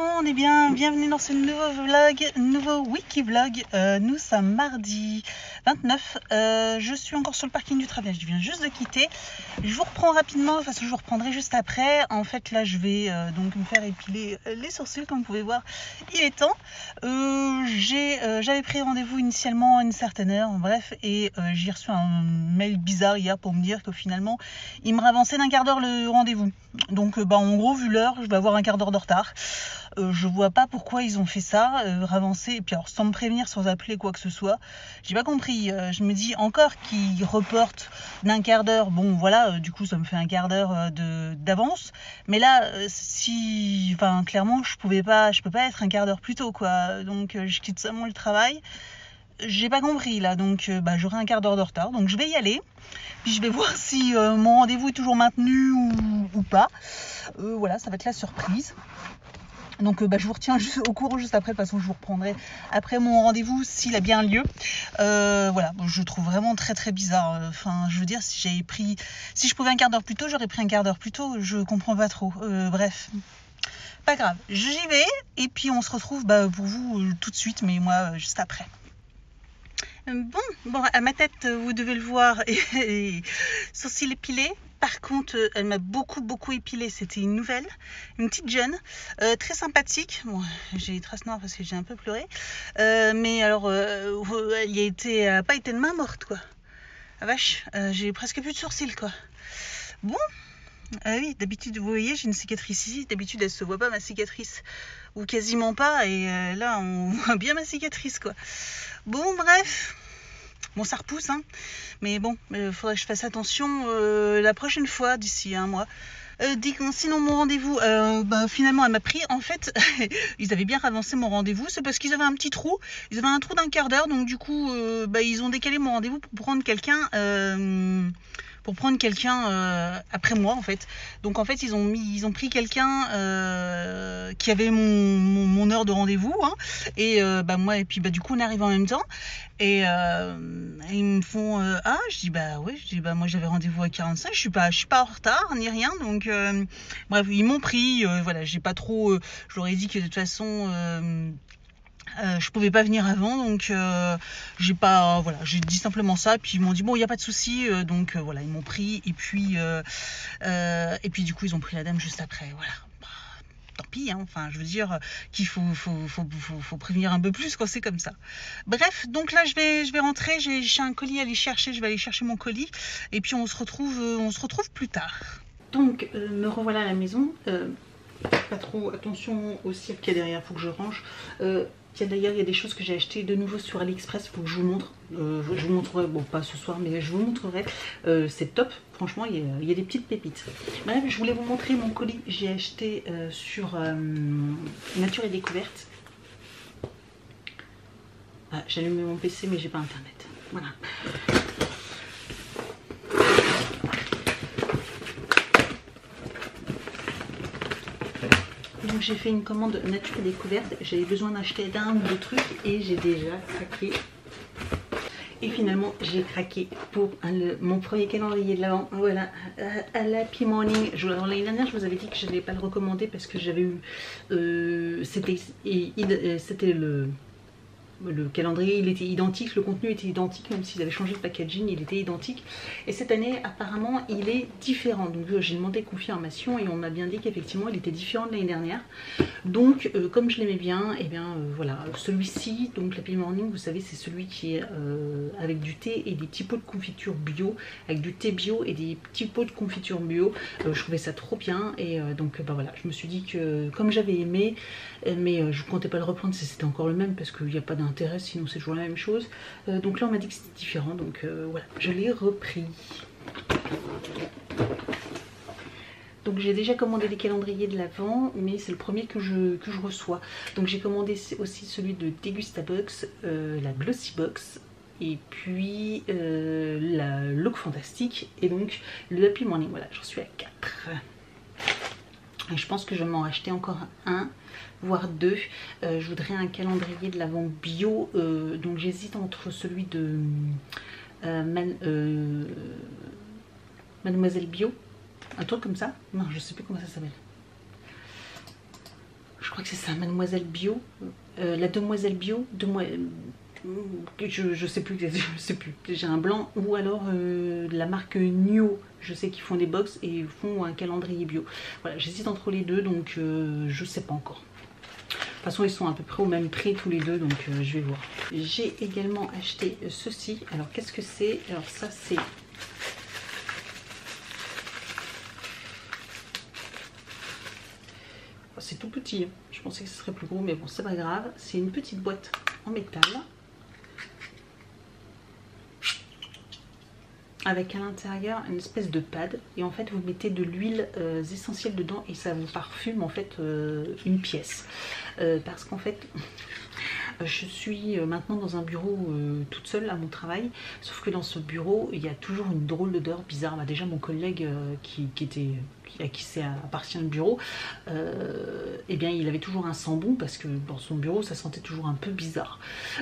monde et bien bienvenue dans ce nouveau wiki-vlog. Nous sommes mardi 29, je suis encore sur le parking du travail, je viens juste de quitter. Je vous reprends rapidement, de toute façon je vous reprendrai juste après. En fait là je vais donc me faire épiler les sourcils, comme vous pouvez voir, il est temps. J'avais pris rendez-vous initialement à une certaine heure, bref, et j'ai reçu un mail bizarre hier pour me dire que finalement il me ravançait d'un quart d'heure le rendez-vous. Donc en gros, vu l'heure, je vais avoir un quart d'heure de retard. Je vois pas pourquoi ils ont fait ça, ravancer, et puis alors sans me prévenir, sans appeler quoi que ce soit. J'ai pas compris. Je me dis encore qu'ils reportent d'un quart d'heure. Bon voilà, du coup ça me fait un quart d'heure d'avance. Mais là, clairement, je peux pas être un quart d'heure plus tôt, quoi. Donc je quitte seulement le travail. J'ai pas compris là, donc j'aurai un quart d'heure de retard, donc je vais y aller. Puis je vais voir si mon rendez-vous est toujours maintenu ou pas. Voilà, ça va être la surprise. Donc je vous retiens au courant juste après, de toute façon je vous reprendrai après mon rendez-vous s'il a bien lieu. Voilà, je trouve vraiment très très bizarre. Enfin, je veux dire, si je pouvais un quart d'heure plus tôt, j'aurais pris un quart d'heure plus tôt, je comprends pas trop. Bref. Pas grave, j'y vais et puis on se retrouve pour vous tout de suite, mais moi juste après. Bon, à ma tête, vous devez le voir, et sourcils épilés. Par contre, elle m'a beaucoup épilé. C'était une nouvelle, une petite jeune, très sympathique. Bon, j'ai les traces noires parce que j'ai un peu pleuré. Mais alors, elle a pas été de main morte, quoi. Ah vache, j'ai presque plus de sourcils, quoi. Bon. Ah oui, d'habitude, vous voyez, j'ai une cicatrice ici. D'habitude, elle se voit pas, ma cicatrice. Ou quasiment pas. Et là, on voit bien ma cicatrice, quoi. Bon, bref. Bon, ça repousse, hein. Mais bon, faudrait que je fasse attention la prochaine fois, d'ici un mois. Sinon, mon rendez-vous, finalement, elle m'a pris. En fait, ils avaient bien avancé mon rendez-vous. C'est parce qu'ils avaient un petit trou. Ils avaient un trou d'un quart d'heure. Donc, du coup, ils ont décalé mon rendez-vous pour prendre quelqu'un... après moi, en fait. Donc en fait ils ont pris quelqu'un qui avait mon heure de rendez-vous, hein, et moi, et puis du coup on arrive en même temps, et ils me font je dis moi j'avais rendez-vous à 45, je suis pas en retard ni rien, donc bref, ils m'ont pris, voilà, j'ai pas trop, je leur ai dit que de toute façon je pouvais pas venir avant, donc j'ai dit simplement ça, puis ils m'ont dit bon, il n'y a pas de souci, donc voilà, ils m'ont pris, et puis du coup ils ont pris la dame juste après, voilà. Tant pis, hein. Enfin, je veux dire qu'il faut prévenir un peu plus quand c'est comme ça. Bref, donc là je vais rentrer, j'ai un colis à aller chercher, je vais aller chercher mon colis, et puis on se retrouve plus tard. Donc me revoilà à la maison. Pas trop attention au cirque qu'il y a derrière, faut que je range. D'ailleurs, il y a des choses que j'ai achetées de nouveau sur AliExpress, faut que je vous montre. Je vous montrerai, bon pas ce soir, mais je vous montrerai. C'est top, franchement, il y a des petites pépites. Bref, je voulais vous montrer mon colis. J'ai acheté sur Nature et Découverte. Ah, j'ai allumé mon PC, mais j'ai pas internet. Voilà. Donc j'ai fait une commande Nature et Découverte, j'avais besoin d'acheter d'un ou deux trucs et j'ai déjà craqué. Et finalement j'ai craqué pour mon premier calendrier de l'Avent. Voilà, à la Happy Morning. L'année dernière je vous avais dit que je n'allais pas le recommander parce que j'avais eu... c'était le calendrier, il était identique, le contenu était identique, même s'il avait changé de packaging, il était identique. Et cette année, apparemment, il est différent. Donc j'ai demandé confirmation et on m'a bien dit qu'effectivement, il était différent de l'année dernière. Donc, comme je l'aimais bien, et bien voilà, celui-ci, donc l'Happy Morning, vous savez, c'est celui qui est avec du thé et des petits pots de confiture bio, avec du thé bio et des petits pots de confiture bio. Je trouvais ça trop bien, et donc voilà, je me suis dit que comme j'avais aimé, mais je ne comptais pas le reprendre si c'était encore le même, parce qu'il n'y a pas d'intérêt, sinon c'est toujours la même chose. Donc là on m'a dit que c'était différent, donc voilà, je l'ai repris. Donc j'ai déjà commandé les calendriers de l'Avent, mais c'est le premier que je reçois. Donc j'ai commandé aussi celui de Degustabox, la Glossy Box, et puis la Look Fantastique, et donc le Happy Morning. Voilà, j'en suis à 4. Et je pense que je vais m'en racheter encore un, voire deux. Je voudrais un calendrier de l'Avent bio, donc j'hésite entre celui de Mademoiselle Bio, un truc comme ça. Non, je sais plus comment ça s'appelle. Je crois que c'est ça, Mademoiselle Bio, la Demoiselle Bio, je sais plus, j'ai un blanc, ou alors la marque Nio, je sais qu'ils font des box et ils font un calendrier bio. Voilà, j'hésite entre les deux, donc je sais pas encore. De toute façon, ils sont à peu près au même prix tous les deux, donc je vais voir. J'ai également acheté ceci. Alors, qu'est-ce que c'est? Alors, ça, c'est... C'est tout petit. Je pensais que ce serait plus gros, mais bon, c'est pas grave. C'est une petite boîte en métal. Avec à l'intérieur une espèce de pad. Et en fait, vous mettez de l'huile essentielle dedans et ça vous parfume en fait une pièce. Parce qu'en fait... Je suis maintenant dans un bureau toute seule à mon travail, sauf que dans ce bureau il y a toujours une drôle d'odeur bizarre. Bah, déjà mon collègue à qui c'est appartient le bureau, eh bien il avait toujours un sang bon parce que dans son bureau ça sentait toujours un peu bizarre.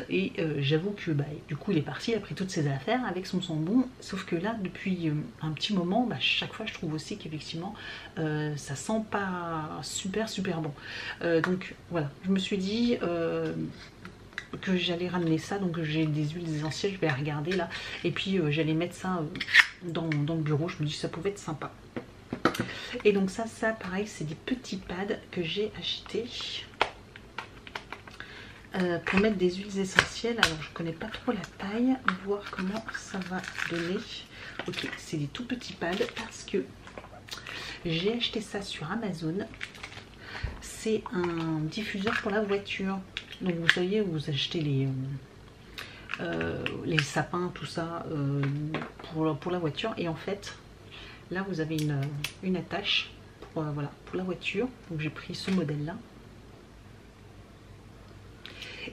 Et j'avoue que bah, du coup il est parti, il a pris toutes ses affaires avec son sang bon, sauf que là depuis un petit moment, bah, chaque fois je trouve aussi qu'effectivement ça sent pas super bon. Donc voilà, je me suis dit... que j'allais ramener ça, donc j'ai des huiles essentielles, je vais regarder là, et puis j'allais mettre ça dans le bureau. Je me dis que ça pouvait être sympa. Et donc ça pareil, c'est des petits pads que j'ai achetés pour mettre des huiles essentielles. Alors je connais pas trop la taille, voir comment ça va donner. Ok, c'est des tout petits pads parce que j'ai acheté ça sur Amazon. C'est un diffuseur pour la voiture. Donc vous savez, vous achetez les sapins, tout ça pour la voiture. Et en fait, là vous avez une attache pour, voilà, pour la voiture. Donc j'ai pris ce modèle-là.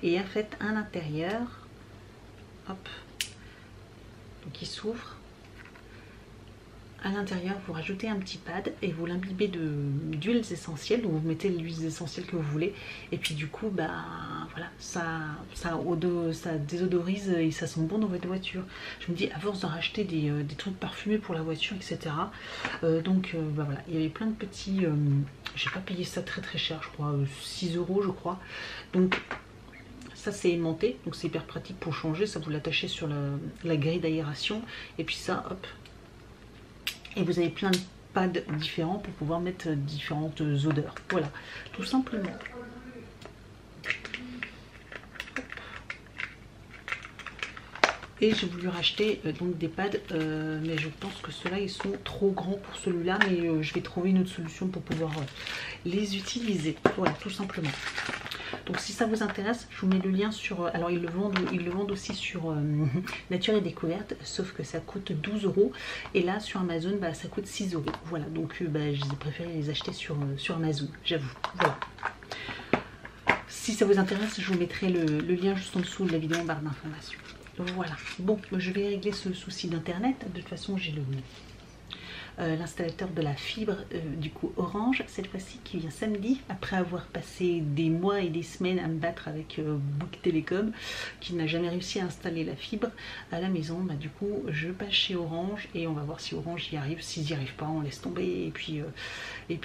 Et en fait, à l'intérieur, hop, donc il s'ouvre. À l'intérieur, vous rajoutez un petit pad et vous l'imbibez d'huiles essentielles. Donc vous mettez l'huile essentielle que vous voulez. Et puis du coup, bah voilà, ça désodorise et ça sent bon dans votre voiture. Je me dis, à force de racheter des trucs parfumés pour la voiture, etc. Bah voilà, il y avait plein de petits... j'ai pas payé ça très cher, je crois, 6 € je crois. Donc... ça c'est aimanté, donc c'est hyper pratique pour changer. Ça vous l'attachez sur la grille d'aération. Et puis ça, hop... et vous avez plein de pads différents pour pouvoir mettre différentes odeurs. Voilà, tout simplement. Et j'ai voulu racheter donc des pads, mais je pense que ceux-là ils sont trop grands pour celui-là, mais je vais trouver une autre solution pour pouvoir les utiliser. Voilà, tout simplement. Donc si ça vous intéresse, je vous mets le lien sur... alors ils le vendent aussi sur Nature et Découverte, sauf que ça coûte 12 €. Et là sur Amazon, bah, ça coûte 6 €. Voilà, donc bah, j'ai préféré les acheter sur Amazon, j'avoue. Voilà. Si ça vous intéresse, je vous mettrai le lien juste en dessous de la vidéo en barre d'informations. Voilà, bon, je vais régler ce souci d'internet. De toute façon, j'ai l'installateur de la fibre du coup Orange cette fois-ci qui vient samedi, après avoir passé des mois et des semaines à me battre avec Bouygues Télécom qui n'a jamais réussi à installer la fibre à la maison. Bah, du coup je passe chez Orange et on va voir si Orange y arrive. S'ils n'y arrivent pas, on laisse tomber et puis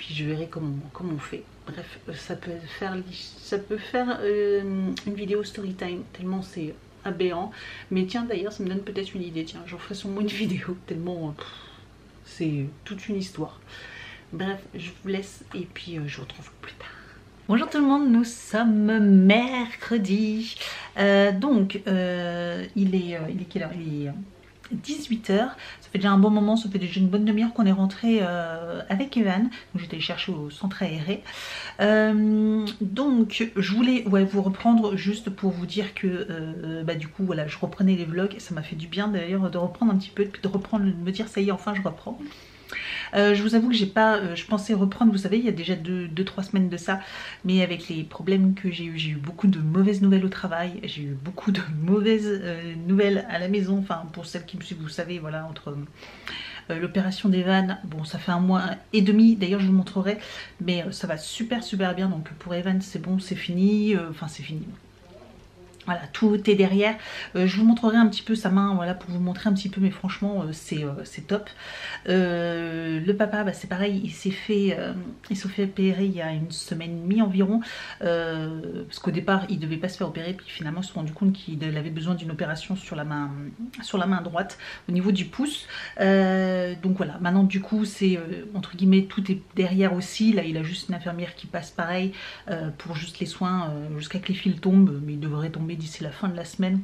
je verrai comment on fait. Bref, ça peut faire une vidéo story time tellement c'est aberrant. Mais tiens, d'ailleurs ça me donne peut-être une idée. Tiens, j'en ferai sûrement une vidéo tellement c'est toute une histoire. Bref, je vous laisse et puis je vous retrouve plus tard. Bonjour tout le monde, nous sommes mercredi. Il est quelle heure? Il est 18 h. Ça fait déjà un bon moment, ça fait déjà une bonne demi-heure qu'on est rentré avec Evan. Donc j'étais chercher au centre aéré. Donc je voulais vous reprendre juste pour vous dire que bah, du coup voilà, je reprenais les vlogs et ça m'a fait du bien d'ailleurs de reprendre un petit peu, puis de reprendre, de me dire ça y est, enfin je reprends. Je vous avoue que j'ai pas, je pensais reprendre, vous savez, il y a déjà 2-3 semaines de ça, mais avec les problèmes que j'ai eu beaucoup de mauvaises nouvelles au travail, j'ai eu beaucoup de mauvaises nouvelles à la maison, enfin pour celles qui me suivent, vous savez, voilà, entre l'opération d'Evan, bon ça fait 1 mois et demi, d'ailleurs je vous montrerai, mais ça va super bien, donc pour Evan c'est bon, c'est fini, enfin c'est fini. Voilà, tout est derrière. Je vous montrerai un petit peu sa main, voilà, pour vous montrer un petit peu, mais franchement, c'est top. Le papa, bah, c'est pareil, il s'est fait opérer il y a une semaine et demie environ, parce qu'au départ, il devait pas se faire opérer, puis finalement, il s'est rendu compte qu'il avait besoin d'une opération sur la main droite, au niveau du pouce. Donc voilà, maintenant, du coup, c'est, entre guillemets, tout est derrière aussi. Là, il a juste une infirmière qui passe pareil, pour juste les soins, jusqu'à que les fils tombent, mais il devrait tomber d'ici la fin de la semaine.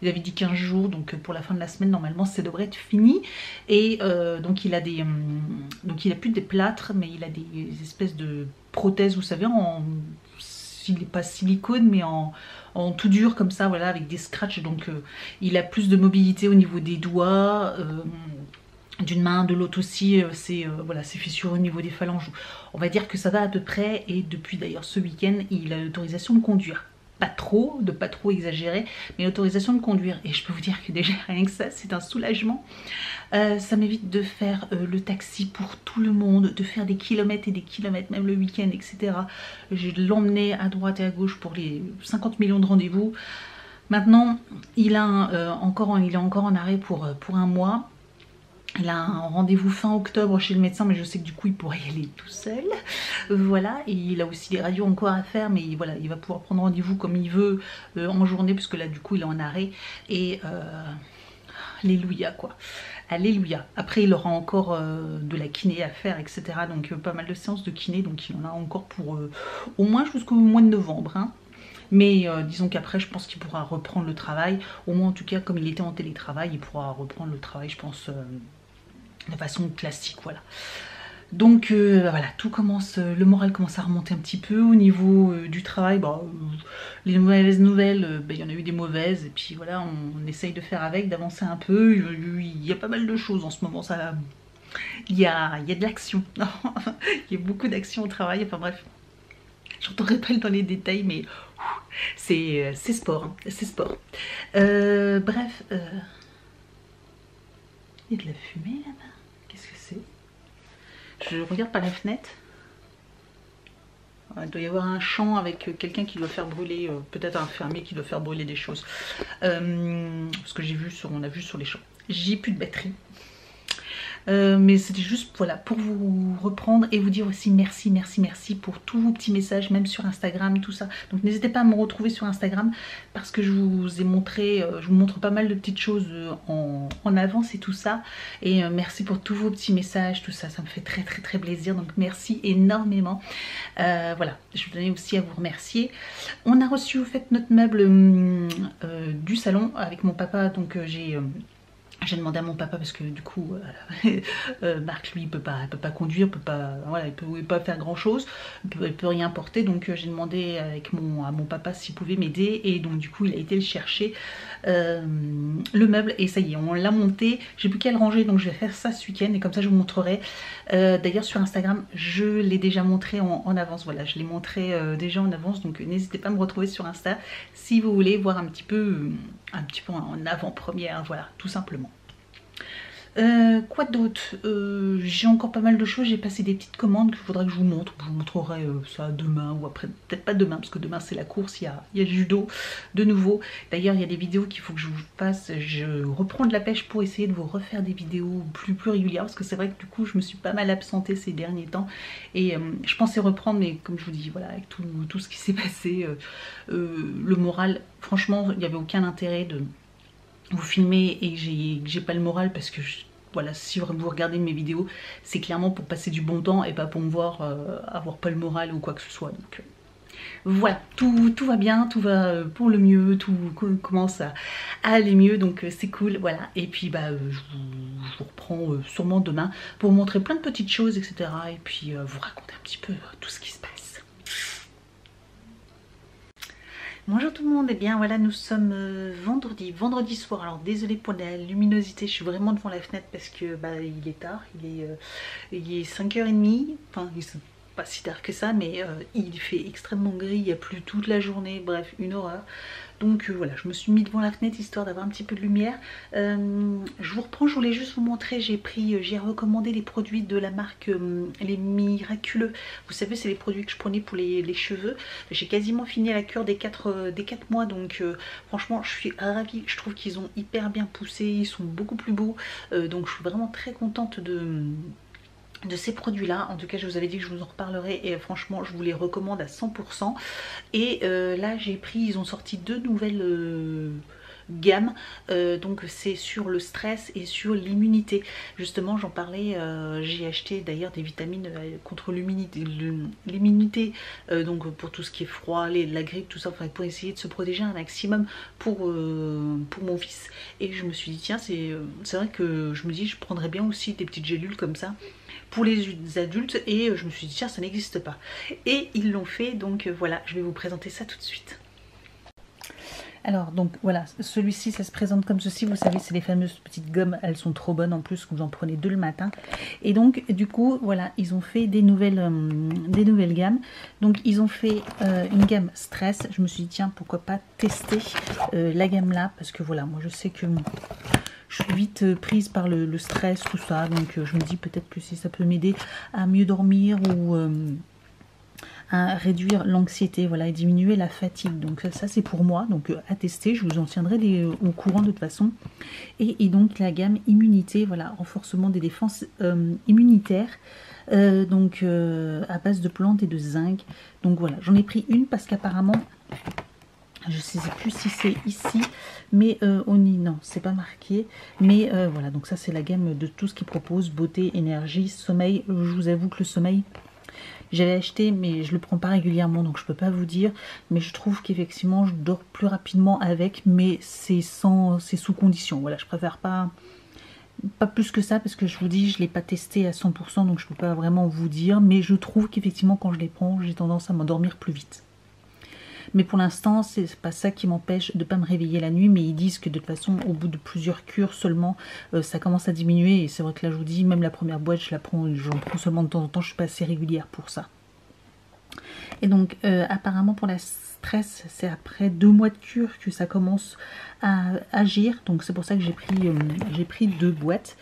Il avait dit 15 jours, donc pour la fin de la semaine normalement ça devrait être fini. Et donc il a donc il a plus des plâtres, mais il a des espèces de prothèses, vous savez, pas silicone, mais en tout dur comme ça, voilà, avec des scratchs. Donc il a plus de mobilité au niveau des doigts, d'une main, de l'autre aussi. Voilà, c'est fissure au niveau des phalanges. On va dire que ça va à peu près, et depuis d'ailleurs ce week-end il a l'autorisation de conduire. De pas trop exagérer, mais l'autorisation de conduire. Et je peux vous dire que déjà rien que ça, c'est un soulagement. Ça m'évite de faire le taxi pour tout le monde, de faire des kilomètres et des kilomètres, même le week-end, etc. J'ai l'emmener à droite et à gauche pour les 50 millions de rendez-vous. Maintenant, il est encore en arrêt pour un mois. Il a un rendez-vous fin octobre chez le médecin, mais je sais que du coup il pourrait y aller tout seul. Voilà, et il a aussi des radios encore à faire, mais voilà, il va pouvoir prendre rendez-vous comme il veut en journée, puisque là du coup il est en arrêt. Et alléluia quoi, alléluia. Après il aura encore de la kiné à faire, etc. Donc pas mal de séances de kiné, donc il en a encore pour au moins jusqu'au mois de novembre, hein. Mais disons qu'après je pense qu'il pourra reprendre le travail, au moins en tout cas comme il était en télétravail, il pourra reprendre le travail, je pense, de façon classique, voilà. Donc voilà, tout commence, le moral commence à remonter un petit peu au niveau du travail. Bon, les mauvaises nouvelles, il y en a eu des mauvaises, et puis voilà, on essaye de faire avec, d'avancer un peu. Il y a pas mal de choses en ce moment, ça, il y a de l'action, il y a beaucoup d'action au travail, enfin bref. Je n'entrerai pas dans les détails, mais c'est sport, hein, c'est sport. Bref, il y a de la fumée là-bas. Qu'est-ce que c'est? Je regarde par la fenêtre. Il doit y avoir un champ avec quelqu'un qui doit faire brûler, peut-être un fermier qui doit faire brûler des choses. Parce que on a vu sur les champs. J'ai plus de batterie. Mais c'était juste voilà, pour vous reprendre et vous dire aussi merci, merci, merci pour tous vos petits messages, même sur Instagram, tout ça. Donc n'hésitez pas à me retrouver sur Instagram, parce que je vous ai montré, je vous montre pas mal de petites choses en avance et tout ça. Et merci pour tous vos petits messages, tout ça, ça me fait très très très plaisir. Donc merci énormément. Voilà, je tenais aussi à vous remercier. On a reçu au fait notre meuble du salon avec mon papa, donc j'ai demandé à mon papa, parce que du coup Marc lui il peut pas conduire, voilà, il peut pas faire grand chose, il peut rien porter. Donc j'ai demandé à mon papa s'il pouvait m'aider, et donc du coup il a été le chercher, le meuble, et ça y est, on l'a monté. J'ai plus qu'à le ranger, donc je vais faire ça ce week-end, et comme ça je vous montrerai. D'ailleurs sur Instagram je l'ai déjà montré en avance, voilà, je l'ai montré déjà en avance, donc n'hésitez pas à me retrouver sur Insta si vous voulez voir un petit peu en avant-première, voilà, tout simplement. Quoi d'autre? J'ai encore pas mal de choses, j'ai passé des petites commandes qu'il faudrait que je vous montre. Je vous montrerai ça demain ou après, peut-être pas demain, parce que demain c'est la course, il y a le judo de nouveau. D'ailleurs il y a des vidéos qu'il faut que je vous fasse, je reprends de la pêche pour essayer de vous refaire des vidéos plus régulières, parce que c'est vrai que du coup je me suis pas mal absentée ces derniers temps, et je pensais reprendre, mais comme je vous dis, voilà, avec tout ce qui s'est passé, le moral, franchement il n'y avait aucun intérêt de vous filmer et que j'ai pas le moral, parce que voilà, si vous regardez mes vidéos, c'est clairement pour passer du bon temps et pas pour me voir avoir pas le moral ou quoi que ce soit. Donc voilà, tout va bien, tout va pour le mieux, tout commence à aller mieux, donc c'est cool, voilà. Et puis bah je vous reprends sûrement demain pour vous montrer plein de petites choses, etc. Et puis vous raconter un petit peu tout ce qui se passe. Bonjour tout le monde, et bien voilà, nous sommes vendredi soir. Alors désolée pour la luminosité, je suis vraiment devant la fenêtre parce que bah, il est tard, il est 5h30, enfin pas si tard que ça, mais il fait extrêmement gris, il n'y a plus toute la journée, bref, une horreur. Donc voilà, je me suis mis devant la fenêtre histoire d'avoir un petit peu de lumière. Je vous reprends, je voulais juste vous montrer, j'ai recommandé les produits de la marque Les Miraculeux. Vous savez, c'est les produits que je prenais pour les cheveux. J'ai quasiment fini la cure des 4 mois, donc franchement, je suis ravie. Je trouve qu'ils ont hyper bien poussé, ils sont beaucoup plus beaux. Donc je suis vraiment très contente de ces produits là. En tout cas, je vous avais dit que je vous en reparlerai et franchement je vous les recommande à 100%. Et là j'ai pris, ils ont sorti 2 nouvelles gammes, donc c'est sur le stress et sur l'immunité. Justement j'en parlais, j'ai acheté d'ailleurs des vitamines contre l'immunité, donc pour tout ce qui est froid, la grippe, tout ça, enfin pour essayer de se protéger un maximum pour mon fils. Et je me suis dit tiens, c'est vrai que je me dis je prendrais bien aussi des petites gélules comme ça pour les adultes, et je me suis dit tiens, ça n'existe pas, et ils l'ont fait. Donc voilà, je vais vous présenter ça tout de suite. Alors donc voilà, celui-ci ça se présente comme ceci, vous savez c'est les fameuses petites gommes, elles sont trop bonnes en plus, vous en prenez 2 le matin. Et donc du coup voilà, ils ont fait des nouvelles gammes. Donc ils ont fait une gamme stress, je me suis dit tiens pourquoi pas tester la gamme là, parce que voilà, moi je sais que je suis vite prise par le stress, tout ça, donc je me dis peut-être que si ça peut m'aider à mieux dormir ou à réduire l'anxiété, voilà, et diminuer la fatigue. Donc ça c'est pour moi, donc à tester, je vous en tiendrai au courant de toute façon. Et donc la gamme immunité, voilà, renforcement des défenses immunitaires, donc à base de plantes et de zinc. Donc voilà, j'en ai pris une parce qu'apparemment, je ne sais plus si c'est ici, mais non, c'est pas marqué. Mais voilà, donc ça c'est la gamme de tout ce qu'ils proposent, beauté, énergie, sommeil. Je vous avoue que le sommeil, j'avais acheté, mais je le prends pas régulièrement, donc je peux pas vous dire. Mais je trouve qu'effectivement, je dors plus rapidement avec, mais c'est sous condition. Voilà, je préfère pas plus que ça, parce que je vous dis, je l'ai pas testé à 100%, donc je peux pas vraiment vous dire. Mais je trouve qu'effectivement, quand je les prends, j'ai tendance à m'endormir plus vite. Mais pour l'instant, c'est pas ça qui m'empêche de ne pas me réveiller la nuit. Mais ils disent que de toute façon, au bout de plusieurs cures seulement, ça commence à diminuer. Et c'est vrai que là, je vous dis, même la première boîte, j'en prends seulement de temps en temps. Je suis pas assez régulière pour ça. Et donc, apparemment, pour la stress, c'est après 2 mois de cure que ça commence à agir. Donc, c'est pour ça que j'ai pris 2 boîtes.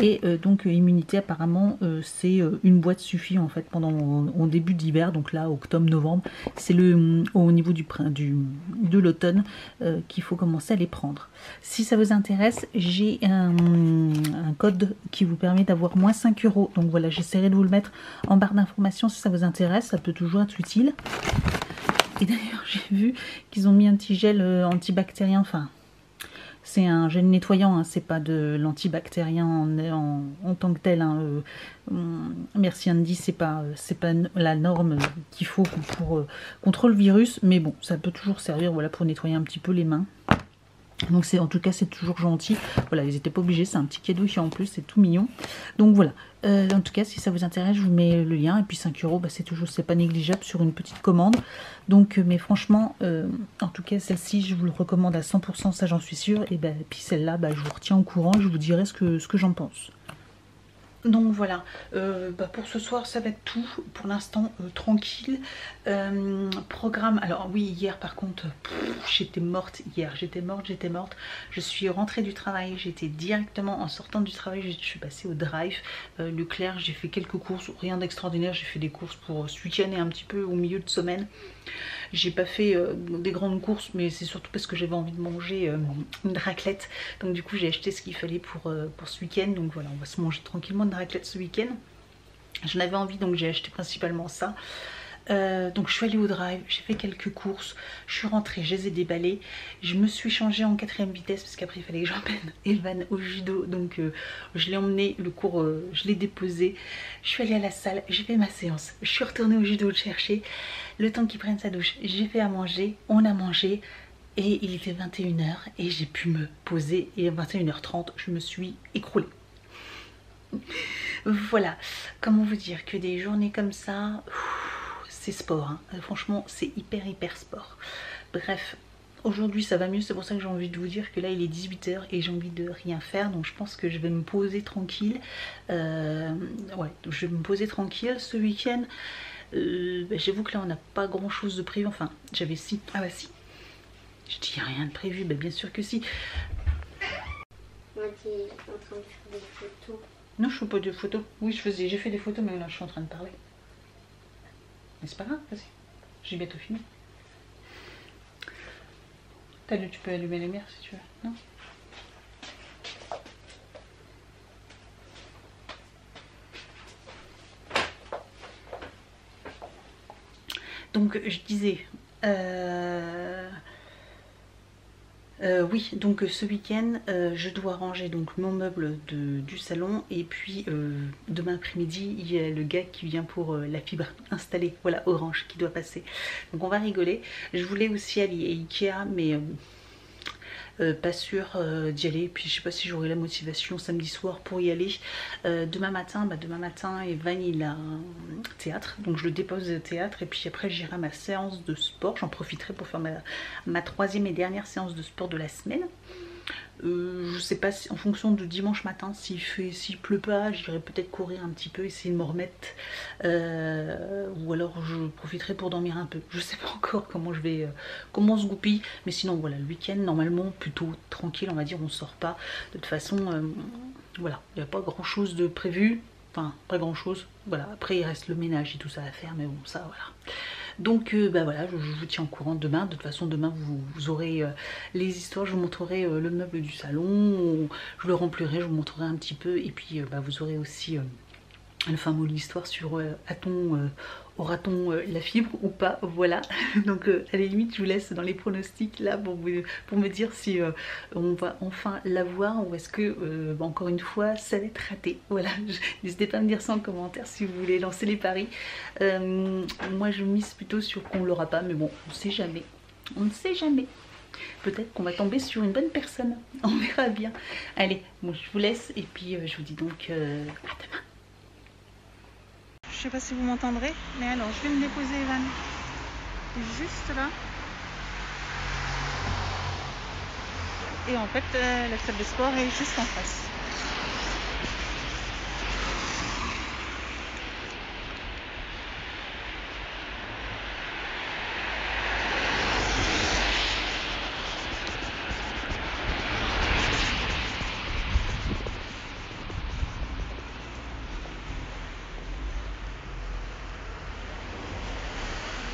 Et donc, immunité, apparemment, c'est une boîte suffit en fait pendant au début d'hiver. Donc là, octobre, novembre, c'est au niveau de l'automne qu'il faut commencer à les prendre. Si ça vous intéresse, j'ai un code qui vous permet d'avoir moins 5 €. Donc voilà, j'essaierai de vous le mettre en barre d'informations si ça vous intéresse. Ça peut toujours être utile. Et d'ailleurs, j'ai vu qu'ils ont mis un petit gel antibactérien. Enfin, c'est un gel nettoyant, hein, c'est pas de l'antibactérien en tant que tel. Hein, merci Andy, c'est pas la norme qu'il faut pour contre le virus. Mais bon, ça peut toujours servir, voilà, pour nettoyer un petit peu les mains. Donc en tout cas c'est toujours gentil. Voilà, ils n'étaient pas obligés, c'est un petit cadeau qui en plus, c'est tout mignon. Donc voilà, en tout cas si ça vous intéresse, je vous mets le lien. Et puis 5 €, bah, c'est pas négligeable sur une petite commande. Donc mais franchement, en tout cas celle-ci je vous le recommande à 100%, ça j'en suis sûre. Et puis celle-là, je vous retiens au courant, je vous dirai ce que j'en pense. Donc voilà, pour ce soir ça va être tout, pour l'instant tranquille. Programme, alors oui, hier par contre, j'étais morte hier, j'étais morte. Je suis rentrée du travail, j'étais directement, en sortant du travail, je suis passée au Drive, Leclerc, j'ai fait quelques courses, rien d'extraordinaire, j'ai fait des courses pour ce week-end et un petit peu au milieu de semaine. J'ai pas fait des grandes courses, mais c'est surtout parce que j'avais envie de manger une raclette. Donc du coup j'ai acheté ce qu'il fallait pour ce week-end. Donc voilà, on va se manger tranquillement une raclette ce week-end. J'en avais envie, donc j'ai acheté principalement ça. Donc je suis allée au Drive, j'ai fait quelques courses, je suis rentrée, je les ai déballées, je me suis changée en 4e vitesse parce qu'après il fallait que j'emmène Elvan au judo. Donc je l'ai emmené, le cours je l'ai déposé, je suis allée à la salle, j'ai fait ma séance, je suis retournée au judo le chercher, le temps qu'il prenne sa douche, j'ai fait à manger, on a mangé et il était 21 h et j'ai pu me poser. Et à 21 h 30 je me suis écroulée. Voilà, comment vous dire que des journées comme ça, c'est sport, hein. Franchement c'est hyper sport. Bref, aujourd'hui ça va mieux, c'est pour ça que j'ai envie de vous dire que là il est 18 h et j'ai envie de rien faire, donc je pense que je vais me poser tranquille. Ouais, je vais me poser tranquille ce week-end. J'avoue que là on n'a pas grand chose de prévu, enfin j'avais si, ah bah si, je dis rien de prévu, bah bien sûr que si. Moi t'es en train de faire des photos. Non, je fais pas de photos, oui j'ai fait des photos mais là je suis en train de parler. Mais c'est pas grave, vas-y, j'ai bientôt fini. Tu peux allumer les lumières si tu veux, non? Donc je disais, oui, donc ce week-end je dois ranger donc mon meuble du salon, et puis demain après-midi il y a le gars qui vient pour la fibre installée, voilà, Orange, qui doit passer. Donc on va rigoler. Je voulais aussi aller à Ikea mais pas sûr d'y aller, puis je sais pas si j'aurai la motivation samedi soir pour y aller. Demain matin, Evan il a un théâtre, donc je le dépose au théâtre et puis après j'irai à ma séance de sport. J'en profiterai pour faire ma troisième et dernière séance de sport de la semaine. Je sais pas si, en fonction de dimanche matin, s'il pleut pas, j'irai peut-être courir un petit peu, essayer de me remettre, ou alors je profiterai pour dormir un peu. Je sais pas encore comment je vais, comment on se goupille, mais sinon voilà, le week-end normalement plutôt tranquille, on va dire, on sort pas. De toute façon, voilà, il n'y a pas grand chose de prévu, enfin pas grand chose. Voilà, après il reste le ménage et tout ça à faire, mais bon, ça voilà. Donc bah voilà, je vous tiens au courant demain. De toute façon demain vous aurez les histoires, je vous montrerai le meuble du salon, je le remplirai, je vous montrerai un petit peu, et puis bah, vous aurez aussi le fin mot de l'histoire sur aura-t-on la fibre ou pas, voilà. Donc à la limite je vous laisse dans les pronostics là pour me dire si on va enfin l'avoir, ou est-ce que encore une fois ça va être raté. Voilà, n'hésitez pas à me dire ça en commentaire si vous voulez lancer les paris. Moi je mise plutôt sur qu'on l'aura pas, mais bon, on ne sait jamais, on ne sait jamais. Peut-être qu'on va tomber sur une bonne personne, on verra bien. Allez, bon, je vous laisse et puis je vous dis donc à demain. Je sais pas si vous m'entendrez, mais alors je vais me déposer Evan juste là. Et en fait la salle de sport est juste en face.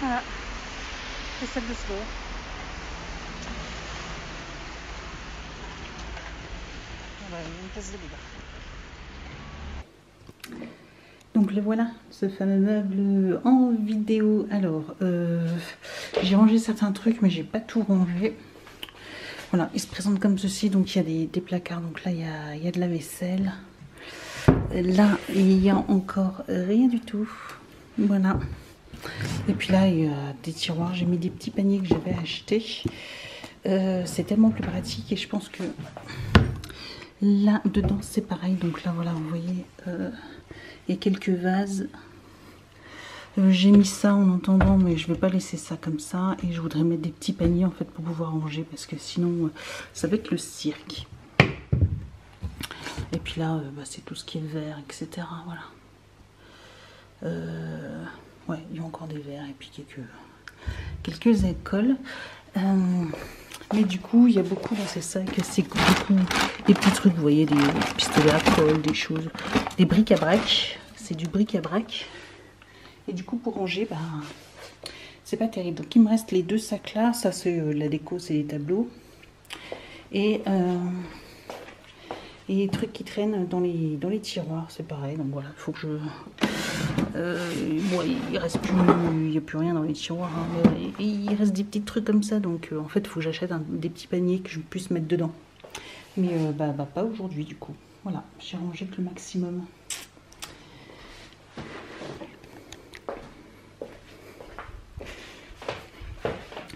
Voilà, la salle de sport. Voilà, une place de libre. Donc le voilà, ce fameux meuble en vidéo. Alors, j'ai rangé certains trucs, mais j'ai pas tout rangé. Voilà, il se présente comme ceci. Donc il y a des placards. Donc là, il y a de la vaisselle. Là, il y a encore rien du tout. Voilà. Et puis là, il y a des tiroirs. J'ai mis des petits paniers que j'avais achetés. C'est tellement plus pratique, et je pense que là, dedans, c'est pareil. Donc là, voilà, vous voyez, il y a quelques vases. J'ai mis ça en entendant, mais je ne vais pas laisser ça comme ça. Et je voudrais mettre des petits paniers, en fait, pour pouvoir ranger, parce que sinon, ça va être le cirque. Et puis là, bah, c'est tout ce qui est verre, etc. Voilà. Ouais, il y a encore des verres et puis quelques alcools. Mais du coup, il y a beaucoup dans ces sacs, c'est beaucoup des petits trucs, vous voyez, des pistolets à colle, des choses, des bric-à-brac. C'est du bric-à-brac. Et du coup, pour ranger, bah, c'est pas terrible. Donc, il me reste les deux sacs là. Ça, c'est la déco, c'est les tableaux. Et les trucs qui traînent dans les tiroirs, c'est pareil. Donc voilà, il faut que je... bon, il reste plus, il n'y a plus rien dans les tiroirs, hein, mais il reste des petits trucs comme ça. Donc en fait, il faut que j'achète des petits paniers que je puisse mettre dedans. Mais bah, pas aujourd'hui du coup. Voilà, j'ai rangé que le maximum.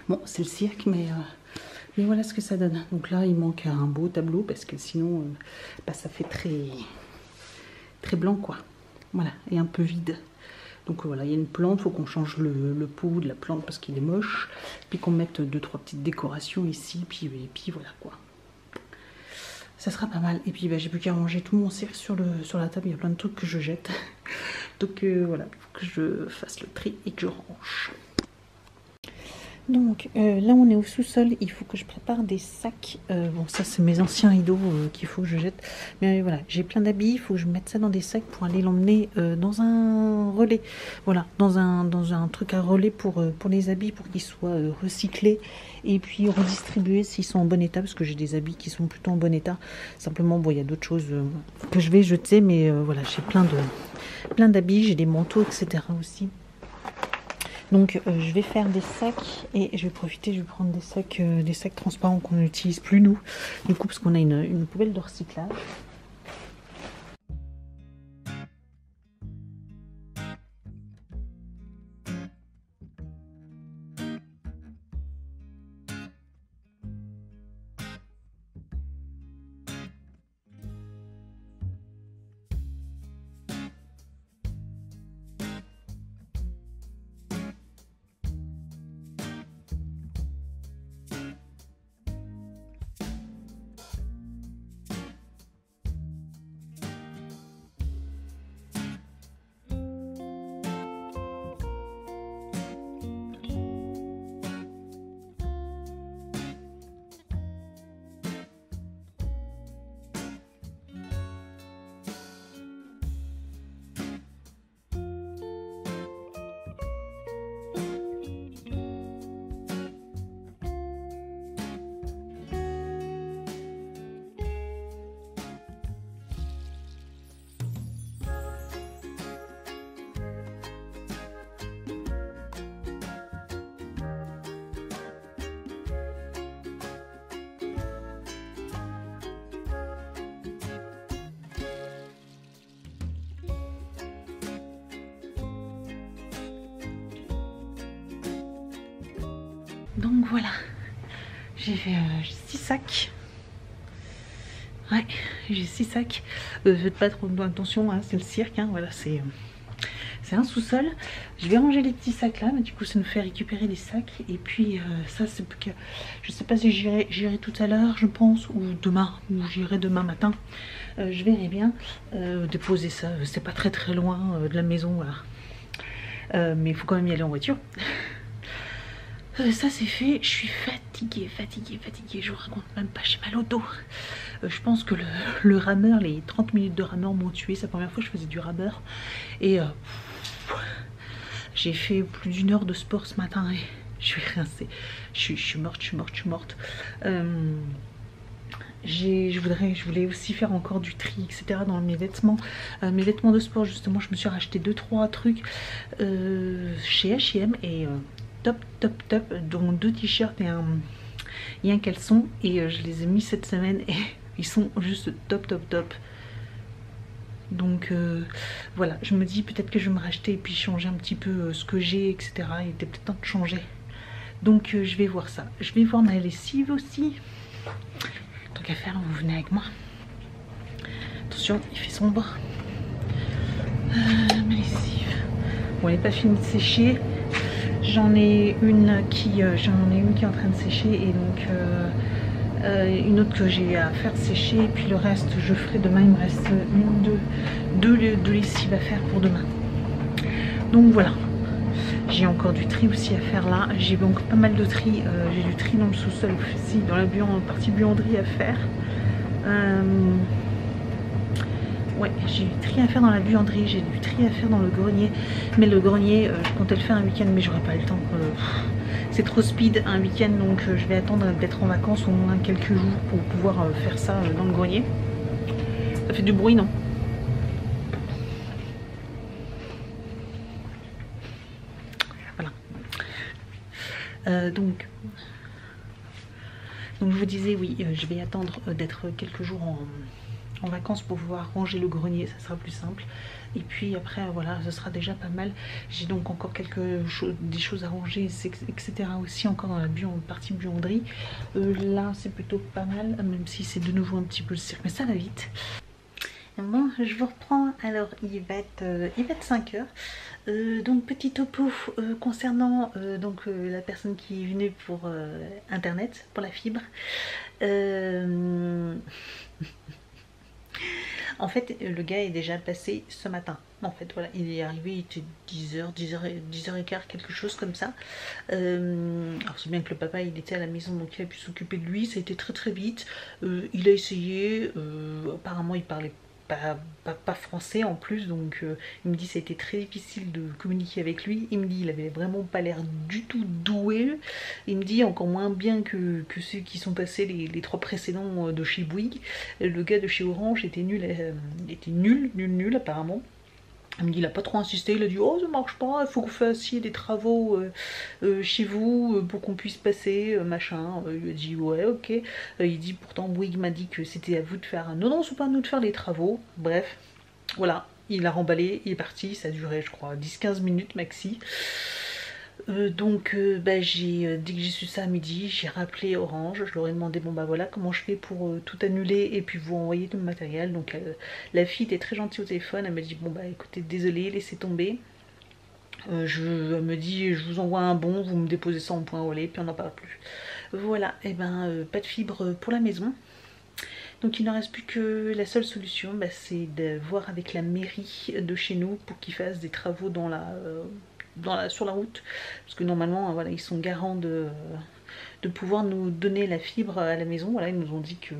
Bon, c'est le cirque, mais voilà ce que ça donne. Donc là, il manque un beau tableau parce que sinon, bah, ça fait très blanc, quoi. Voilà, et un peu vide. Donc voilà, il y a une plante, il faut qu'on change le pot de la plante parce qu'il est moche. Puis qu'on mette 2-3 petites décorations ici. Et puis voilà quoi. Ça sera pas mal. Et puis j'ai plus qu'à ranger tout mon cirque sur la table. Il y a plein de trucs que je jette. Donc voilà, il faut que je fasse le tri et que je range. Donc là on est au sous-sol, il faut que je prépare des sacs. Bon ça c'est mes anciens rideaux qu'il faut que je jette. Mais voilà, j'ai plein d'habits, il faut que je mette ça dans des sacs pour aller l'emmener dans un relais. Voilà, dans un truc à relais pour les habits, pour qu'ils soient recyclés et puis redistribués s'ils sont en bon état. Parce que j'ai des habits qui sont plutôt en bon état. Simplement bon il y a d'autres choses que je vais jeter. Mais voilà, j'ai plein d'habits, j'ai des manteaux etc. aussi. Donc je vais faire des sacs et je vais profiter, je vais prendre des sacs transparents qu'on n'utilise plus nous, du coup parce qu'on a une poubelle de recyclage. Donc voilà, j'ai fait 6 sacs. Ouais, j'ai 6 sacs. Faites pas trop attention, hein, c'est le cirque, hein, voilà, c'est un sous-sol. Je vais ranger les petits sacs là, mais du coup ça nous fait récupérer les sacs. Et puis ça c'est que je sais pas si j'irai tout à l'heure, je pense, ou demain, ou j'irai demain matin. Je verrai bien déposer ça. C'est pas très loin de la maison, voilà. Mais il faut quand même y aller en voiture. Ça c'est fait, je suis fatiguée, je vous raconte même pas, j'ai mal au dos. Je pense que le rameur, les 30 minutes de rameur m'ont tué. C'est la première fois que je faisais du rameur. Et j'ai fait plus d'1 heure de sport ce matin et je suis rincée. Je suis morte. Je voulais aussi faire encore du tri, etc. dans mes vêtements. Mes vêtements de sport, justement, je me suis racheté 2-3 trucs chez H&M et... top, dont 2 t-shirts et un caleçon, et je les ai mis cette semaine et ils sont juste top. Donc voilà, je me dis peut-être que je vais me racheter et puis changer un petit peu ce que j'ai, etc. Il était peut-être temps de changer. Donc je vais voir ça. Je vais voir ma lessive aussi. Tant qu'à faire, vous venez avec moi. Attention, il fait sombre. Ma lessive. Bon, elle n'est pas finie de sécher. J'en ai une qui est en train de sécher et donc une autre que j'ai à faire sécher, et puis le reste je ferai demain. Il me reste deux lessives à faire pour demain. Donc voilà, j'ai encore du tri aussi à faire là. J'ai donc pas mal de tri. J'ai du tri dans le sous-sol aussi, dans la partie buanderie à faire. Ouais, j'ai du tri à faire dans la buanderie, j'ai du tri à faire dans le grenier. Mais le grenier, je comptais le faire un week-end, mais j'aurais pas le temps. C'est trop speed un week-end, donc je vais attendre d'être en vacances au moins quelques jours pour pouvoir faire ça dans le grenier. Ça fait du bruit, non? Voilà. Donc je vous disais, oui, je vais attendre d'être quelques jours en vacances pour pouvoir ranger le grenier, ça sera plus simple. Et puis après voilà, ce sera déjà pas mal. J'ai donc encore des choses à ranger, etc. aussi encore dans la partie buanderie. Là c'est plutôt pas mal, même si c'est de nouveau un petit peu le cirque, mais ça va vite. Bon, je vous reprends. Alors, il va être 5 heures. Donc, petit topo concernant la personne qui est venue pour Internet, pour la fibre. En fait, le gars est déjà passé ce matin. En fait, voilà, il est arrivé, il était 10h, 10h15, quelque chose comme ça. Alors, c'est bien que le papa, il était à la maison, donc il a pu s'occuper de lui. Ça a été très très vite. Il a essayé. Apparemment, il parlait pas français en plus, donc il me dit ça a été très difficile de communiquer avec lui. Il me dit il avait vraiment pas l'air du tout doué. Il me dit encore moins bien que ceux qui sont passés les 3 précédents de chez Bouygues. Le gars de chez Orange était nul, nul apparemment. Il me dit, il a pas trop insisté, il a dit oh ça marche pas, il faut que vous fassiez des travaux chez vous pour qu'on puisse passer, machin. Il a dit ouais ok. Il dit pourtant Bouygues m'a dit que c'était à vous de faire. Non c'est pas à nous de faire les travaux. Bref, voilà, il a remballé, il est parti, ça a duré je crois 10-15 minutes maxi. Dès que j'ai su ça à midi, j'ai rappelé Orange, je leur ai demandé bon bah voilà comment je fais pour tout annuler et puis vous envoyer tout le matériel. Donc la fille était très gentille au téléphone, elle m'a dit bon bah écoutez désolé, laissez tomber. Elle me dit je vous envoie un bon, vous me déposez ça en point relais puis on n'en parle plus. Voilà, et pas de fibre pour la maison. Donc il ne reste plus que la seule solution, c'est de voir avec la mairie de chez nous pour qu'ils fassent des travaux sur la route, parce que normalement voilà, ils sont garants de pouvoir nous donner la fibre à la maison. Voilà, ils nous ont dit que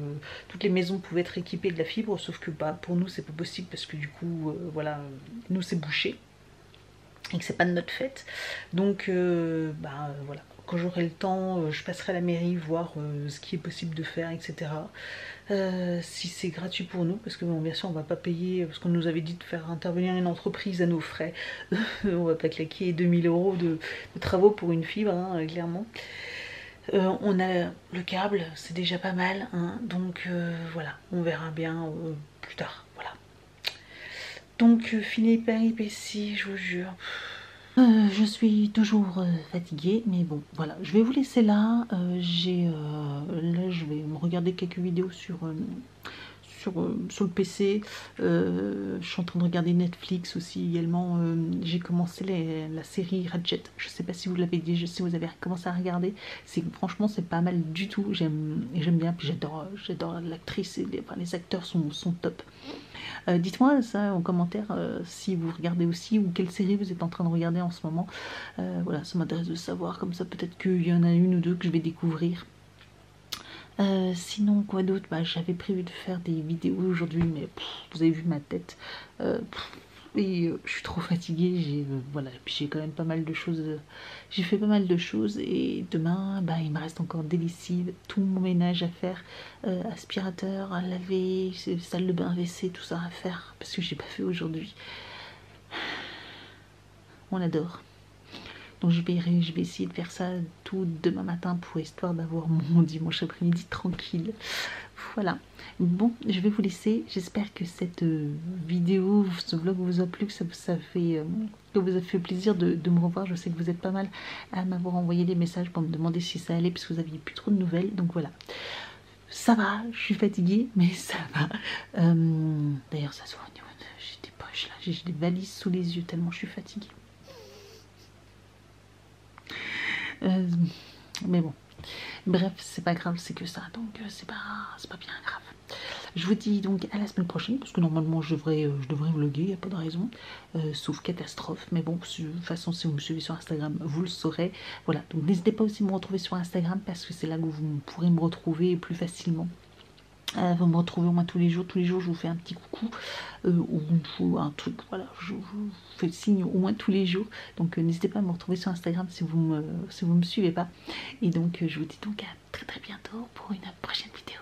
toutes les maisons pouvaient être équipées de la fibre, sauf que pour nous c'est pas possible parce que du coup voilà, nous c'est bouché et que c'est pas de notre fête. Donc voilà, quand j'aurai le temps, je passerai à la mairie voir ce qui est possible de faire, etc. Si c'est gratuit pour nous, parce que bon, bien sûr on va pas payer, parce qu'on nous avait dit de faire intervenir une entreprise à nos frais. On va pas claquer 2000 € de travaux pour une fibre, hein, clairement. On a le câble, c'est déjà pas mal, hein, donc voilà, on verra bien plus tard, voilà. Donc fini péripéties, je vous jure. Je suis toujours fatiguée, mais bon, voilà, je vais vous laisser là. Là, je vais me regarder quelques vidéos sur le PC. Je suis en train de regarder Netflix aussi également. J'ai commencé la série Ratchet. Je sais pas si vous l'avez dit, si vous avez commencé à regarder. Franchement, c'est pas mal du tout. J'aime bien, puis j'adore l'actrice et les acteurs sont top. Dites-moi ça en commentaire si vous regardez aussi ou quelle série vous êtes en train de regarder en ce moment. Voilà, ça m'intéresse de savoir, comme ça peut-être qu'il y en a une ou deux que je vais découvrir. Sinon quoi d'autre, j'avais prévu de faire des vidéos aujourd'hui, mais vous avez vu ma tête, et je suis trop fatiguée. Voilà, puis j'ai quand même pas mal de choses, j'ai fait pas mal de choses, et demain il me reste encore des lessives, tout mon ménage à faire, aspirateur à laver, salle de bain, WC, tout ça à faire parce que j'ai pas fait aujourd'hui. On adore. Donc je vais essayer de faire ça tout demain matin pour histoire d'avoir mon dimanche après-midi tranquille. Voilà. Bon, je vais vous laisser. J'espère que cette vidéo, ce vlog vous a plu, que ça vous a fait plaisir de me revoir. Je sais que vous êtes pas mal à m'avoir envoyé des messages pour me demander si ça allait, puisque vous aviez plus trop de nouvelles. Donc voilà. Ça va, je suis fatiguée, mais ça va. D'ailleurs, ça se voit au niveau de... J'ai des poches là, j'ai des valises sous les yeux tellement je suis fatiguée. Mais bon, bref, c'est pas grave, c'est que ça, donc c'est pas bien grave. Je vous dis donc à la semaine prochaine, parce que normalement je devrais vlogger, il n'y a pas de raison, sauf catastrophe. Mais bon, de toute façon, si vous me suivez sur Instagram, vous le saurez. Voilà, donc n'hésitez pas aussi à me retrouver sur Instagram, parce que c'est là que vous pourrez me retrouver plus facilement. Vous me retrouvez au moins tous les jours je vous fais un petit coucou ou un truc, voilà, je vous fais le signe au moins tous les jours. Donc n'hésitez pas à me retrouver sur Instagram si vous me suivez pas. Et donc je vous dis donc à très très bientôt pour une prochaine vidéo.